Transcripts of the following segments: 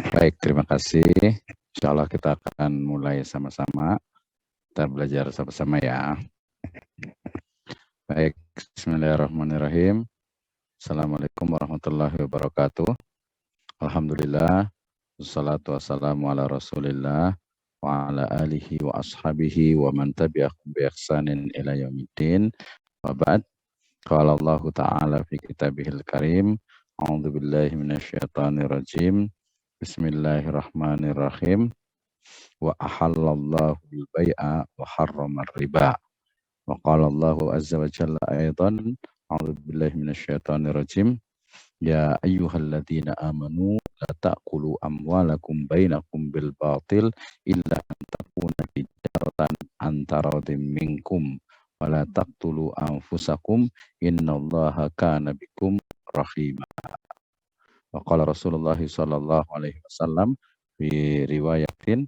Baik, terima kasih. Insya Allah kita akan mulai sama-sama. Kita belajar sama-sama ya. Baik, bismillahirrahmanirrahim. Assalamualaikum warahmatullahi wabarakatuh. Alhamdulillah, wassalatu wassalamu ala rasulillah, wa ala alihi wa ashabihi wa man tabi'ahum bi ihsanin ila yaumiddin. Wa ba'd, qala Allah ta'ala fi kitabihil karim, a'udzu billahi minasyaitonir rajim. Bismillahirrahmanirrahim. Wa ahallallahu al-bai'a wa harrama riba. Wa qala Allahu azza wa jalla aidan, a'udzu billahi minasyaitonir rajim. Ya ayyuhalladzina amanu la ta'kulu amwalakum bainakum bil batil illa an takuna tijaratan antaradim minkum wa la taqtulu anfusakum innallaha kana bikum rahima. Wa qala Rasulullah sallallahu alaihi wasallam fi riwayatin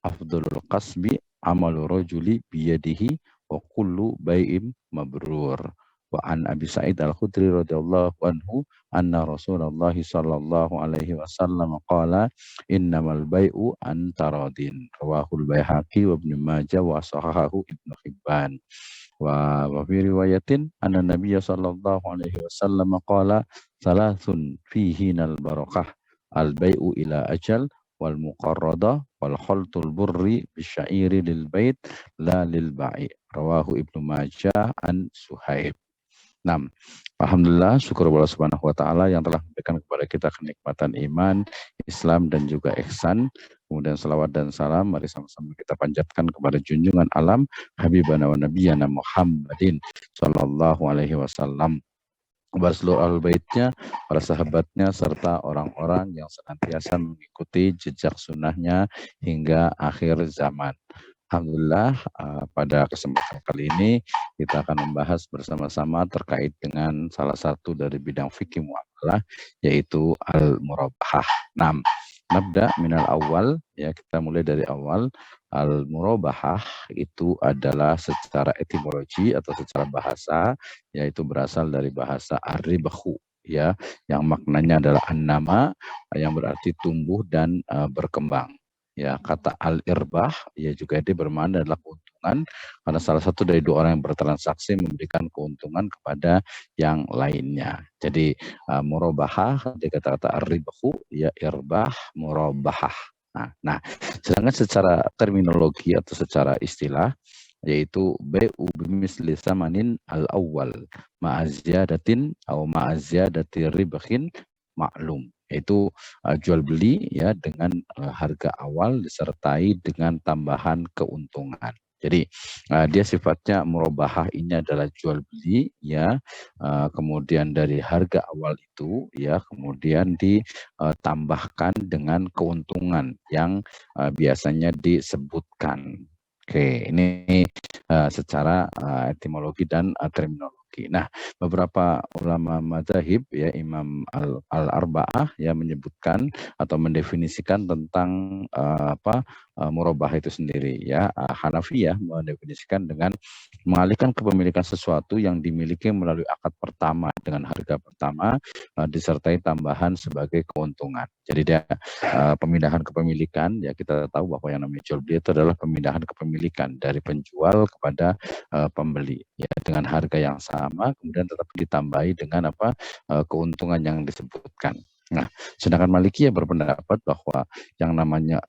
afdalul qasbi amalu rajuli biyadihi wa kullu bai'im mabrur. Wa an Abi Sa'id Al-Khudri radhiyallahu anhu anna Rasulullah sallallahu alaihi wasallam qala innamal bai'u an taradin. Rawahul Baihaqi wa Ibnu Majah wa sahahahu Ibnu Hibban. Wa fi riwayatin anna Nabiyya sallallahu alaihi wasallam qala salasun fihinal barakah al-bai'u ila ajal wal muqarrada wal khaltul burri bisya'iri lil bait la lil ba'i. Rawahu Ibnu Majah an Suhaib. 6. Alhamdulillah, syukur Allah Subhanahu wa taala yang telah memberikan kepada kita kenikmatan iman, Islam dan juga ihsan. Kemudian salawat dan salam mari sama-sama kita panjatkan kepada junjungan alam Habibana wa Nabiyana Muhammadin sallallahu alaihi wasallam, kepada seluruh ahlul baitnya, para sahabatnya, serta orang-orang yang senantiasa mengikuti jejak sunnahnya hingga akhir zaman. Alhamdulillah, pada kesempatan kali ini kita akan membahas bersama-sama terkait dengan salah satu dari bidang fikih muamalah, yaitu al-murabahah. 6. Nabda minal awal, ya kita mulai dari awal. Al-murabahah itu adalah secara etimologi atau secara bahasa, yaitu berasal dari bahasa ar-ribahu, ya, yang maknanya adalah an-nama, yang berarti tumbuh dan berkembang. Ya, kata al-irbah ya juga dia bermakna adalah keuntungan, karena salah satu dari dua orang yang bertransaksi memberikan keuntungan kepada yang lainnya. Jadi murabahah dia kata-kata ar-ribahu ya irbah murabahah. Nah, sedangkan secara terminologi atau secara istilah yaitu bai'u bimisli samanin al-awwal ma'aziyadatin atau ma'aziyadati ribhin maklum, yaitu jual beli ya dengan harga awal disertai dengan tambahan keuntungan. Jadi dia sifatnya murabahah ini adalah jual beli ya, kemudian dari harga awal itu ya kemudian ditambahkan dengan keuntungan yang biasanya disebutkan. Oke, ini secara etimologi dan terminologi. Nah, beberapa ulama mazhab ya Imam al-Arba'ah ya menyebutkan atau mendefinisikan tentang murabahah itu sendiri ya. Hanafiyah mendefinisikan dengan mengalihkan kepemilikan sesuatu yang dimiliki melalui akad pertama dengan harga pertama disertai tambahan sebagai keuntungan. Jadi dia pemindahan kepemilikan ya, kita tahu bahwa yang namanya jual beli itu adalah pemindahan kepemilikan dari penjual kepada pembeli ya dengan harga yang sama kemudian tetap ditambahi dengan keuntungan yang disebutkan. Nah, sedangkan Malikiyah berpendapat bahwa yang namanya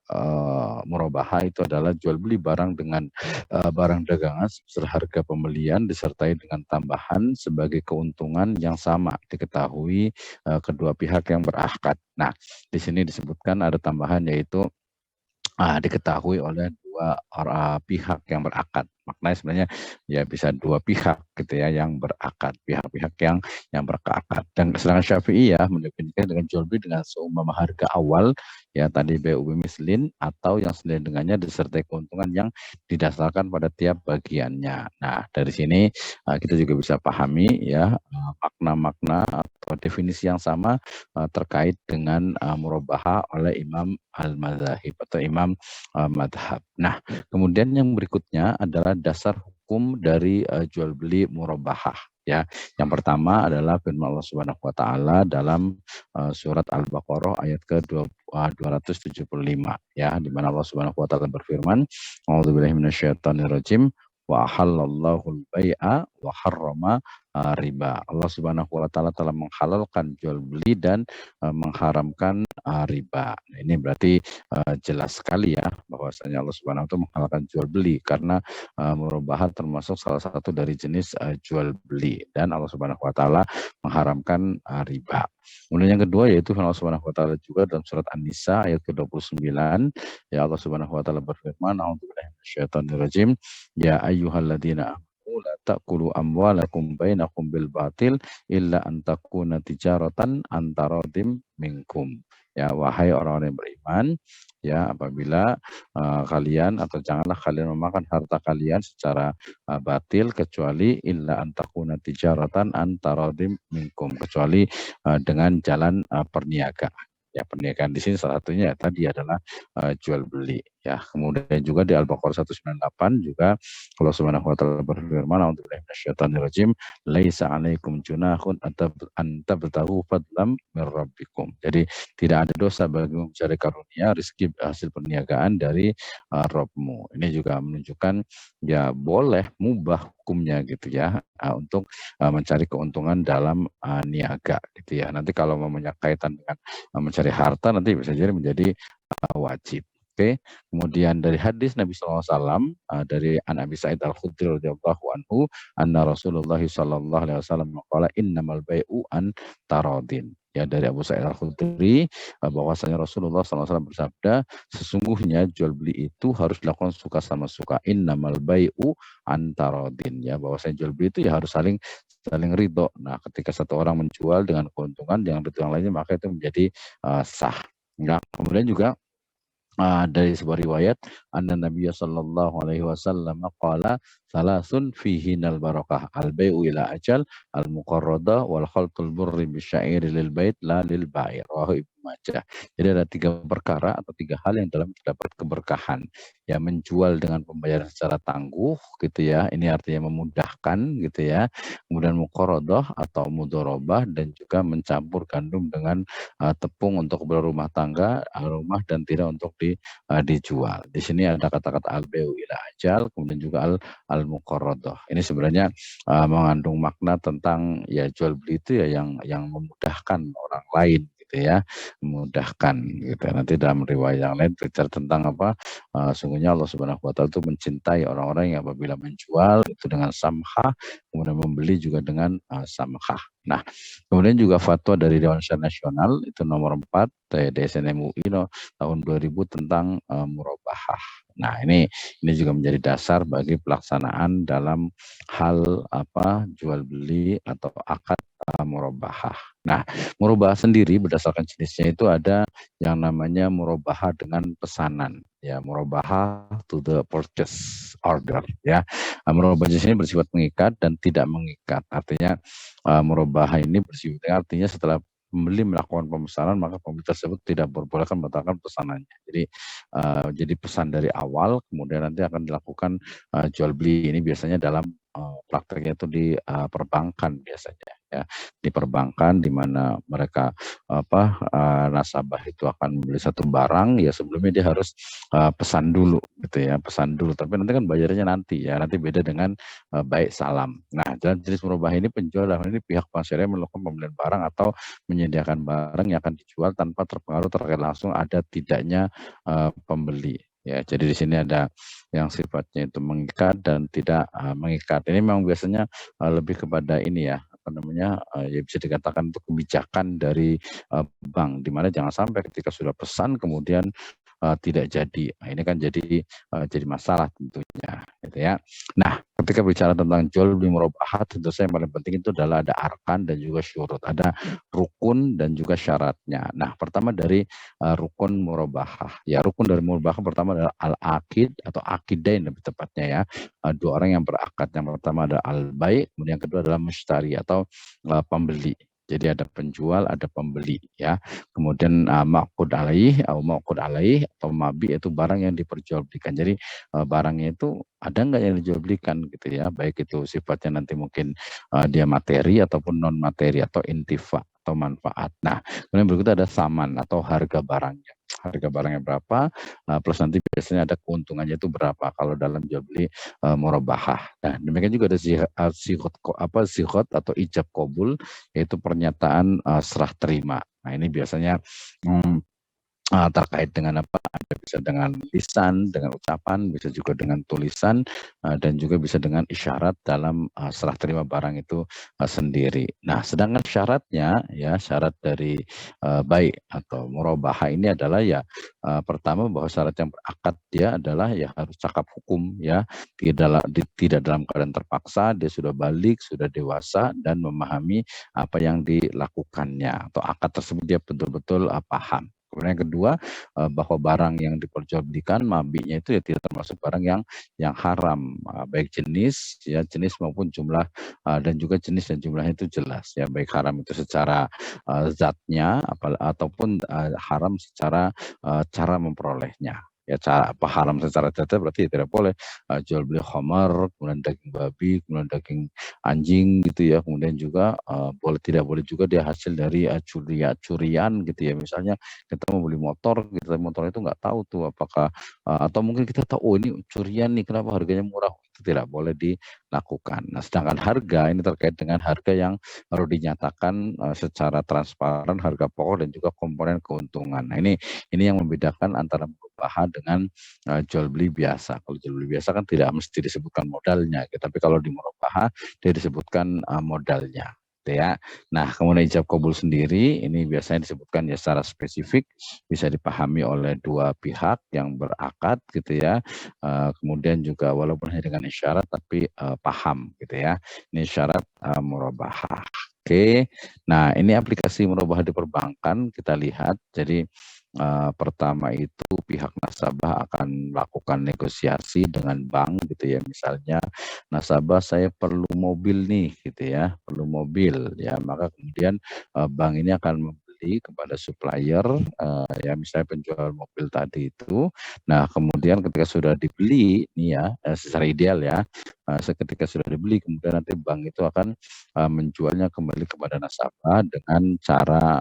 murabahah itu adalah jual beli barang dengan barang dagangan sebesar harga pembelian disertai dengan tambahan sebagai keuntungan yang sama diketahui kedua pihak yang berakad. Nah, di sini disebutkan ada tambahan yaitu diketahui oleh dua pihak yang berakad. Maknanya sebenarnya ya bisa dua pihak gitu ya yang berakad, pihak-pihak yang berakad. Dan sedangkan Syafi'i ya mendefinisikan dengan jual beli dengan seumpama harga awal ya tadi bai'u bimislin atau yang senilai dengannya disertai keuntungan yang didasarkan pada tiap bagiannya. Nah, dari sini kita juga bisa pahami ya makna-makna atau definisi yang sama terkait dengan murabahah oleh Imam al-Madzhab atau Imam madhab. Nah, kemudian yang berikutnya adalah dasar hukum dari jual beli murabahah. ya. Yang pertama adalah firman Allah Subhanahu wa taala dalam surat Al-Baqarah ayat ke-275 ya, di mana Allah Subhanahu wa taala berfirman, A'udzubillahi minasyaitonirrajim wa ahallallahu al-bai'a wa harrama riba. Allah Subhanahu wa taala telah menghalalkan jual beli dan mengharamkan riba. Nah, ini berarti jelas sekali ya bahwasanya Allah Subhanahu wa taala menghalalkan jual beli karena murobahat termasuk salah satu dari jenis jual beli, dan Allah Subhanahu wa taala mengharamkan riba. Kemudian yang kedua yaitu Allah Subhanahu wa taala juga dalam surat An-Nisa ayat ke-29, ya Allah Subhanahu wa taala berfirman, A'udzubillahi minasyaitonirrajim, ya ayyuhalladzina amanu la ta'kulu amwalakum bainakum bil batil illa an takuna tijaratan antaradim minkum. Ya, wahai orang-orang yang beriman, ya apabila kalian atau janganlah kalian memakan harta kalian secara batil kecuali illa antakuna tijaratan antaradim minkum, kecuali dengan jalan perniagaan. Ya, perniagaan di sini salah satunya ya, tadi adalah jual beli. Ya, kemudian juga di Al-Baqarah 198 juga Allah Subhanahu wa taala berfirman, A'udzubillahi minasyaitonirrajim, laisa 'alaikum junahun an tabtaghu fadlam mir rabbikum. Jadi tidak ada dosa bagi mencari karunia rezeki hasil perniagaan dari Robmu. Ini juga menunjukkan ya boleh mubah hukumnya gitu ya, untuk mencari keuntungan dalam niaga gitu ya. Nanti kalau mau kaitan dengan mencari harta nanti bisa jadi menjadi wajib. Oke, kemudian dari hadis Nabi SAW dari An Abi Sa'id Al-Khudri radhiyallahu anhu, anna Rasulullah sallallahu alaihi wasallam qala innamal bai'u an taradin. Ya, dari Abu Sa'id Al-Khudri bahwasanya Rasulullah SAW bersabda, sesungguhnya jual beli itu harus dilakukan suka sama suka. Innamal bai'u an taradin. Ya, bahwasanya jual beli itu ya harus saling ridho. Nah, ketika satu orang menjual dengan keuntungan yang ridho yang lainnya, maka itu menjadi sah. Ya, kemudian juga dari sebuah riwayat, anna Nabiya sallallahu alaihi wasallam qala salasun fihi nal barakah al-bai'u ila ajal al-muqarrada wal khaltul burri bisya'iri lil bait la lil ba'ir. Rawahu Ibnu Majah. Jadi ada 3 perkara atau 3 hal yang dalam terdapat keberkahan. Ya, menjual dengan pembayaran secara tangguh gitu ya. Ini artinya memudahkan gitu ya. Kemudian muqarradah atau mudharabah, dan juga mencampur gandum dengan tepung untuk berumah tangga, rumah, dan tidak untuk dijual. Di sini ada kata-kata al-bai'u ila ajal, kemudian juga al-muqarradah. Ini sebenarnya mengandung makna tentang ya jual beli itu ya yang memudahkan orang lain gitu ya, memudahkan gitu. Nanti dalam riwayat yang lain bicara tentang apa, sungguhnya Allah Subhanahu wa taala itu mencintai orang-orang yang apabila menjual itu dengan samhah, kemudian membeli juga dengan samhah. Nah, kemudian juga fatwa dari Dewan Syariah Nasional itu nomor 4 DSN MUI tahun 2000 tentang murabahah. Nah, ini juga menjadi dasar bagi pelaksanaan dalam hal apa jual beli atau akad murabahah. Nah, murabahah sendiri berdasarkan jenisnya itu ada yang namanya murabahah dengan pesanan. Ya, murabahah to the purchase order ya. Murabahah jenis ini bersifat mengikat dan tidak mengikat. Artinya murabahah ini bersifat artinya setelah pembeli melakukan pemesanan maka pembeli tersebut tidak diperbolehkan membatalkan pesanannya. Jadi pesan dari awal, kemudian nanti akan dilakukan jual beli. Ini biasanya dalam prakteknya itu di perbankan biasanya ya, di perbankan di mana mereka nasabah itu akan membeli satu barang ya, sebelumnya dia harus pesan dulu gitu ya, pesan dulu, tapi nanti kan bayarnya nanti ya, nanti beda dengan baik salam. Nah, dalam jenis murabahah ini penjual dalam ini pihak bank syariah melakukan pembelian barang atau menyediakan barang yang akan dijual tanpa terpengaruh terkait langsung ada tidaknya pembeli. Ya, jadi di sini ada yang sifatnya itu mengikat dan tidak mengikat. Ini memang biasanya lebih kepada ini ya, apa namanya, ya bisa dikatakan itu kebijakan dari bank, di mana jangan sampai ketika sudah pesan kemudian tidak jadi. Nah, ini kan jadi masalah tentunya, gitu ya. Nah, ketika bicara tentang jual beli murabahah, tentu saja yang paling penting itu adalah ada arkan dan juga syurut, ada rukun dan juga syaratnya. Nah, pertama dari rukun murabahah. Ya, rukun dari murabahah pertama adalah al-aqid atau aqidain lebih tepatnya ya. Dua orang yang berakad. Yang pertama adalah al-bai', kemudian yang kedua adalah mushtari atau pembeli. Jadi ada penjual, ada pembeli ya. Kemudian maqud alaih atau mabi itu barang yang diperjualbelikan. Jadi barangnya itu ada nggak yang dijualbelikan gitu ya. Baik itu sifatnya nanti mungkin dia materi ataupun non materi atau intifa atau manfaat. Nah, kemudian berikutnya ada saman atau harga barangnya. Harga barangnya berapa, plus nanti biasanya ada keuntungannya itu berapa kalau dalam jual beli murabahah. Nah, demikian juga ada sighot atau ijab kabul, yaitu pernyataan serah terima. Nah, ini biasanya hmm, terkait dengan apa? Ada bisa dengan lisan, dengan ucapan, bisa juga dengan tulisan, dan juga bisa dengan isyarat dalam serah terima barang itu sendiri. Nah, sedangkan syaratnya ya syarat dari baik atau murabahah ini adalah ya pertama bahwa syarat yang berakad dia adalah ya harus cakap hukum ya, tidak dalam keadaan terpaksa, dia sudah balik, sudah dewasa dan memahami apa yang dilakukannya atau akad tersebut dia betul-betul paham. Kemudian yang kedua, bahwa barang yang diperjualbelikan mabinya itu ya tidak termasuk barang yang haram, baik jenis maupun jumlah, dan juga jenis dan jumlahnya itu jelas ya, baik haram itu secara zatnya ataupun haram secara cara memperolehnya. Ya haram secara data berarti ya tidak boleh jual beli khamar, kemudian daging babi, kemudian daging anjing gitu ya, kemudian juga tidak boleh juga dia hasil dari curian gitu ya. Misalnya kita mau beli motor, kita motor itu nggak tahu tuh apakah atau mungkin kita tahu, oh ini curian nih, kenapa harganya murah, itu tidak boleh dilakukan. Nah, sedangkan harga ini terkait dengan harga yang harus dinyatakan secara transparan, harga pokok dan juga komponen keuntungan. Nah, ini yang membedakan antara murabahah dengan jual beli biasa. Kalau jual beli biasa kan tidak mesti disebutkan modalnya, tapi kalau di murabahah dia disebutkan modalnya. Ya. Nah, kemudian ijab kabul sendiri ini biasanya disebutkan ya secara spesifik, bisa dipahami oleh dua pihak yang berakad gitu ya. Kemudian juga walaupun hanya dengan isyarat tapi paham gitu ya. Ini syarat murabahah. Oke. Nah, ini aplikasi murabahah di perbankan kita lihat. Jadi pertama itu pihak nasabah akan melakukan negosiasi dengan bank gitu ya, misalnya nasabah saya perlu mobil nih gitu ya, perlu mobil ya, maka kemudian bank ini akan membeli kepada supplier ya misalnya penjual mobil tadi itu. Nah, kemudian ketika sudah dibeli nih ya, secara ideal ya, ketika sudah dibeli kemudian nanti bank itu akan menjualnya kembali kepada nasabah dengan cara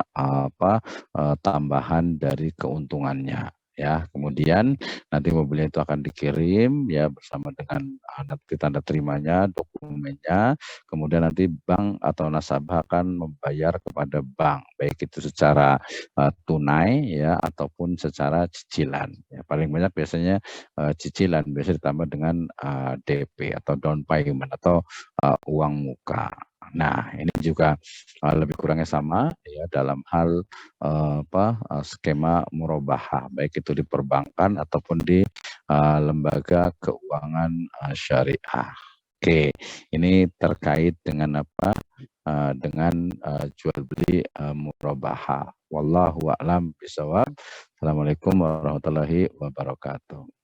tambahan dari keuntungannya ya. Kemudian nanti mobilnya itu akan dikirim ya bersama dengan nanti tanda terimanya, dokumennya. Kemudian nanti bank atau nasabah akan membayar kepada bank baik itu secara tunai ya ataupun secara cicilan. Ya, paling banyak biasanya cicilan biasa ditambah dengan DP atau down payment atau uang muka. Nah, ini juga lebih kurangnya sama ya dalam hal skema murabahah baik itu di perbankan ataupun di lembaga keuangan syariah. Oke, ini terkait dengan apa? Dengan jual beli murabahah. Wallahu a'lam bishawab. Assalamualaikum warahmatullahi wabarakatuh.